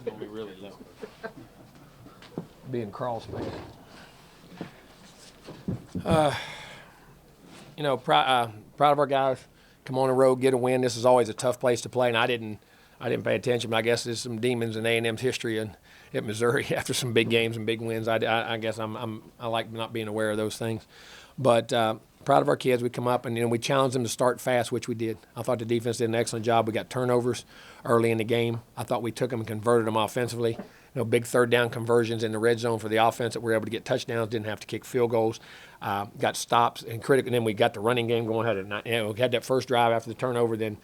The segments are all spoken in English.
going to be really low. Being crawl space. Proud of our guys. Come on the road, get a win. This is always a tough place to play, and I didn't pay attention, but I guess there's some demons in A&M's history at Missouri after some big games and big wins. I guess I like not being aware of those things, but proud of our kids. We come up and we challenged them to start fast, which we did. I thought the defense did an excellent job. We got turnovers early in the game. I thought we took them and converted them offensively. Big third down conversions in the red zone for the offense that we were able to get touchdowns, didn't have to kick field goals, got stops and critical. And then we got the running game going. We had that first drive after the turnover, then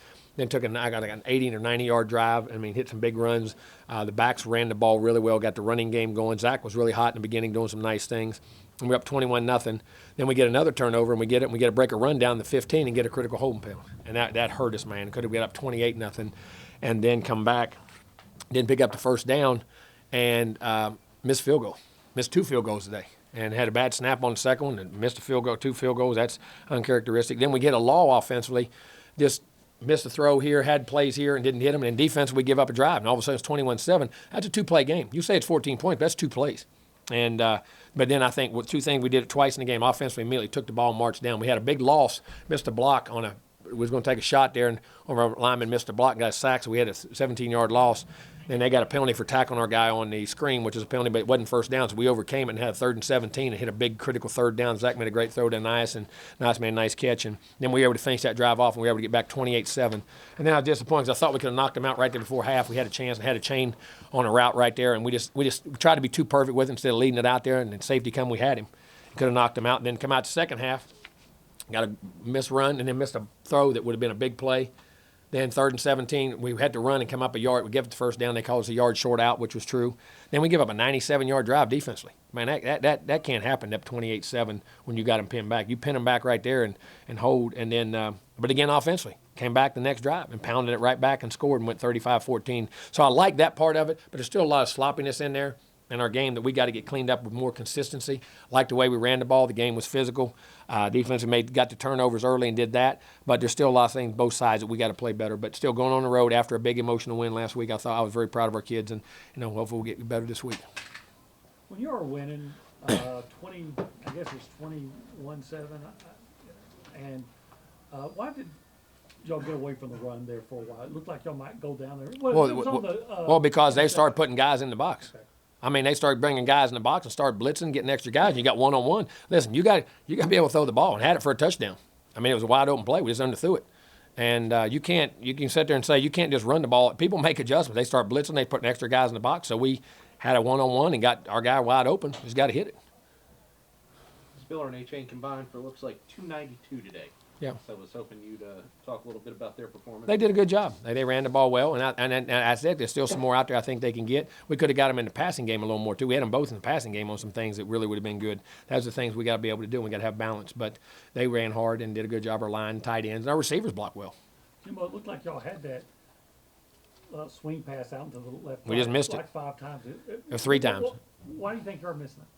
took I got an 80 or 90-yard drive. Hit some big runs. The backs ran the ball really well, got the running game going. Zach was really hot in the beginning, doing some nice things. And we're up 21-0. Then we get another turnover, and we get a break a run down the 15 and get a critical holding penalty. And that hurt us, man. Could have got up 28-0, and then come back, didn't pick up the first down, and missed field goal. Missed 2 field goals today, and had a bad snap on the second one, and missed a field goal, 2 field goals. That's uncharacteristic. Then we get a law offensively, just missed a throw here, had plays here, and didn't hit them. And in defense, we give up a drive, and all of a sudden it's 21-7. That's a 2-play game. You say it's 14 points, but that's 2 plays. And but then I think with 2 things, we did it twice in the game. Offensively, immediately took the ball and marched down. We had a big loss, missed a block was going to take a shot there, and our lineman missed a block and got a sack, so we had a 17-yard loss. Then they got a penalty for tackling our guy on the screen, which is a penalty, but it wasn't first down, so we overcame it and had a 3rd and 17 and hit a big critical third down. Zach made a great throw to Nice, and Nice made a nice catch. And then we were able to finish that drive off, and we were able to get back 28-7. And then I was disappointed because I thought we could have knocked them out right there before half. We had a chance and had a chain on a route right there, and we just tried to be too perfect with it instead of leading it out there, and then safety come, we had him. Could have knocked him out, and then come out the second half, got a missed run, and then missed a throw that would have been a big play. Then 3rd and 17, we had to run and come up a yard. We give it the first down. They called us a yard short out, which was true. Then we give up a 97-yard drive defensively. Man, that can't happen up 28-7 when you got them pinned back. You pin them back right there and hold. And then, but again, offensively, came back the next drive and pounded it right back and scored and went 35-14. So I like that part of it, but there's still a lot of sloppiness in there in our game that we got to get cleaned up with more consistency. I like the way we ran the ball. The game was physical. Defense got the turnovers early and did that. But there's still a lot of things, both sides, that we got to play better. But still going on the road after a big emotional win last week, I was very proud of our kids, and hopefully we'll get better this week. When you were winning, 20, I guess it's 21-7, and why did y'all get away from the run there for a while? It looked like y'all might go down there. Well, because they started putting guys in the box. Okay. They started bringing guys in the box and started blitzing, getting extra guys. You got one-on-one. Listen, you got to be able to throw the ball, and had it for a touchdown. It was a wide open play. We just underthrew it. And you can sit there and say you can't just run the ball. People make adjustments. They start blitzing. They put extra guys in the box. So we had a one-on-one and got our guy wide open. Just got to hit it. Spiller and A-Chain combined for looks like 292 today. Yeah. So I was hoping you'd talk a little bit about their performance. They did a good job. They ran the ball well, and I said there's still some more out there I think they can get. We could have got them in the passing game a little more, too. We had them both in the passing game on some things that really would have been good. Those are the things we got to be able to do. We got to have balance. But they ran hard and did a good job. Our line, tight ends, and our receivers blocked well. Jimbo, it looked like y'all had that swing pass out into the left. We just missed like 5 times. Or 3 times. Why do you think you're missing it?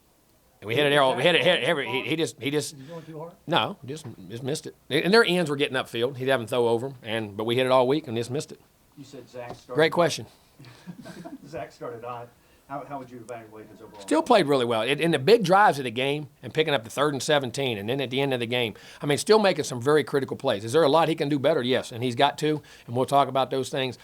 And we hit it there. He just. You going too hard? No, just missed it. And their ends were getting upfield. He'd have them throw over them, but we hit it all week and just missed it. You said Zach started. Great question. Zach started odd. How would you evaluate his overall? Still played really well. In the big drives of the game and picking up the 3rd and 17 and then at the end of the game, still making some very critical plays. Is there a lot he can do better? Yes, and he's got to, and we'll talk about those things.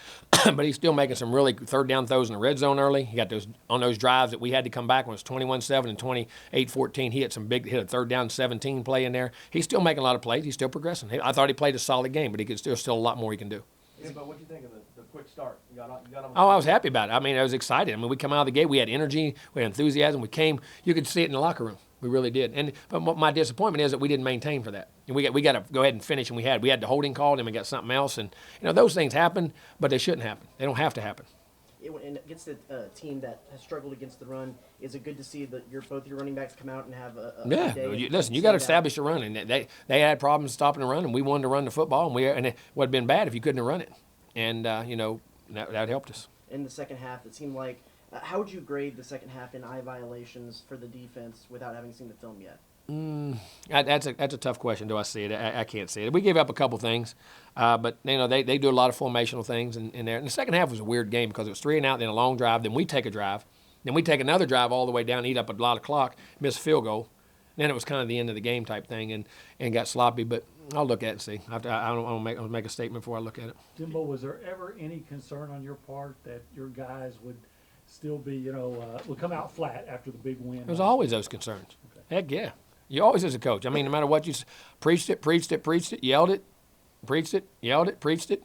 But he's still making some really third down throws in the red zone early. He got those on those drives that we had to come back when it was 21-7 and 28-14. He hit a 3rd down 17 play in there. He's still making a lot of plays. He's still progressing. I thought he played a solid game, but he could still a lot more he can do. Yeah, but what do you think of the quick start? You got him. Oh, I was happy about it. I was excited. We come out of the gate, we had energy, we had enthusiasm. You could see it in the locker room. We really did. But my disappointment is that we didn't maintain for that. And we got to go ahead and finish, and we had the holding call, and we got something else. And those things happen, but they shouldn't happen. They don't have to happen. And against a team that has struggled against the run, is it good to see that both your running backs come out and have a day? Listen, you got to establish the run, and they had problems stopping the run, and we wanted to run the football, and it would have been bad if you couldn't have run it, and that helped us. In the second half, it seemed like how would you grade the second half in eye violations for the defense without having seen the film yet? That's a tough question. Do I see it? I can't see it. We gave up a couple things, but they do a lot of formational things in there. And the second half was a weird game because it was 3 and out, then a long drive, then we take a drive, then we take another drive all the way down, eat up a lot of clock, miss a field goal. Then it was kind of the end of the game type thing and got sloppy. But I'll look at it and see. I don't make a statement before I look at it. Jimbo, was there ever any concern on your part that your guys would still be, would come out flat after the big win? There's always those concerns. Okay. Heck yeah. You always as a coach. I mean, no matter what you preached it, yelled it, preached it, yelled it, preached it.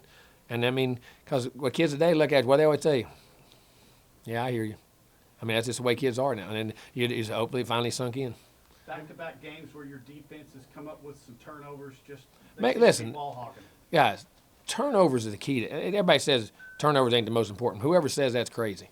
And I mean, because what kids today look at, what they always say, yeah, I hear you. I mean, that's just the way kids are now. And then hopefully it finally sunk in. Back-to-back games where your defense has come up with some turnovers, just Listen, ball hawking. guys, turnovers is the key. Everybody says turnovers ain't the most important. Whoever says that's crazy.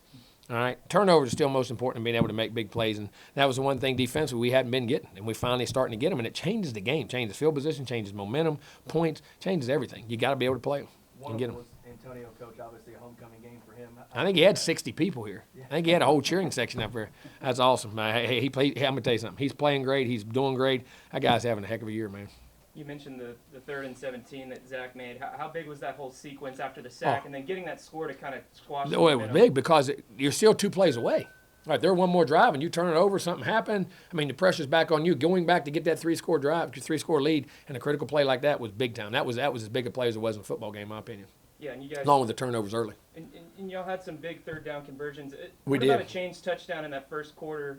All right, turnovers are still most important in being able to make big plays, and that was the one thing defensively we hadn't been getting, and we're finally starting to get them, and it changes the game, changes field position, changes momentum, points, changes everything. You got to be able to play them and get them. Was Antonio, coach, obviously a homecoming game for him. I think he had 60 people here. I think he had a whole cheering section up there. That's awesome. He played. Hey, I'm gonna tell you something. He's playing great. He's doing great. That guy's having a heck of a year, man. You mentioned the 3rd and 17 that Zach made. How big was that whole sequence after the sack, and then getting that score to kind of squash? Oh, it was big because you're still 2 plays away. All right, they're one more drive, and you turn it over, something happened. I mean, the pressure's back on you. Going back to get that 3-score drive, 3-score lead, and a critical play like that was big time. That was as big a play as it was in a football game, in my opinion. Yeah, and you guys. Along with the turnovers early. And y'all had some big 3rd down conversions. We what about did. a chains touchdown in that first quarter,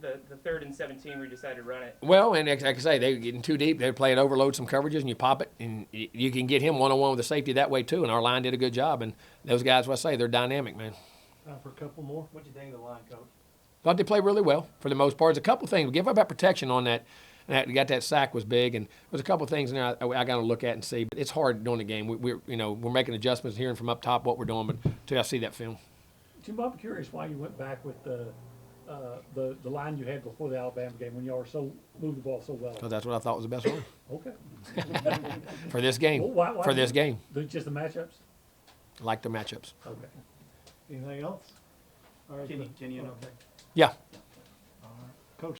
the 3rd and 17 where you decided to run it? Well, and like I say, they were getting too deep. They play it, overload some coverages, and you pop it, and you can get him one-on-one with the safety that way too. And our line did a good job. And those guys, what I say, they're dynamic, man. Time for a couple more. What'd you think of the line, coach? Thought they played really well for the most part. There's a couple things. We give up that protection on that. You got that sack was big, and there's a couple things in there I got to look at and see. But it's hard during the game. We're making adjustments, hearing from up top what we're doing, but until I see that film. Jimbo, I'm curious why you went back with the line you had before the Alabama game when y'all moved the ball so well. Because that's what I thought was the best one Okay. for this game. Well, why for this game, Just the matchups? I like the matchups. Okay. Anything else? All right, Kenny, okay. Yeah.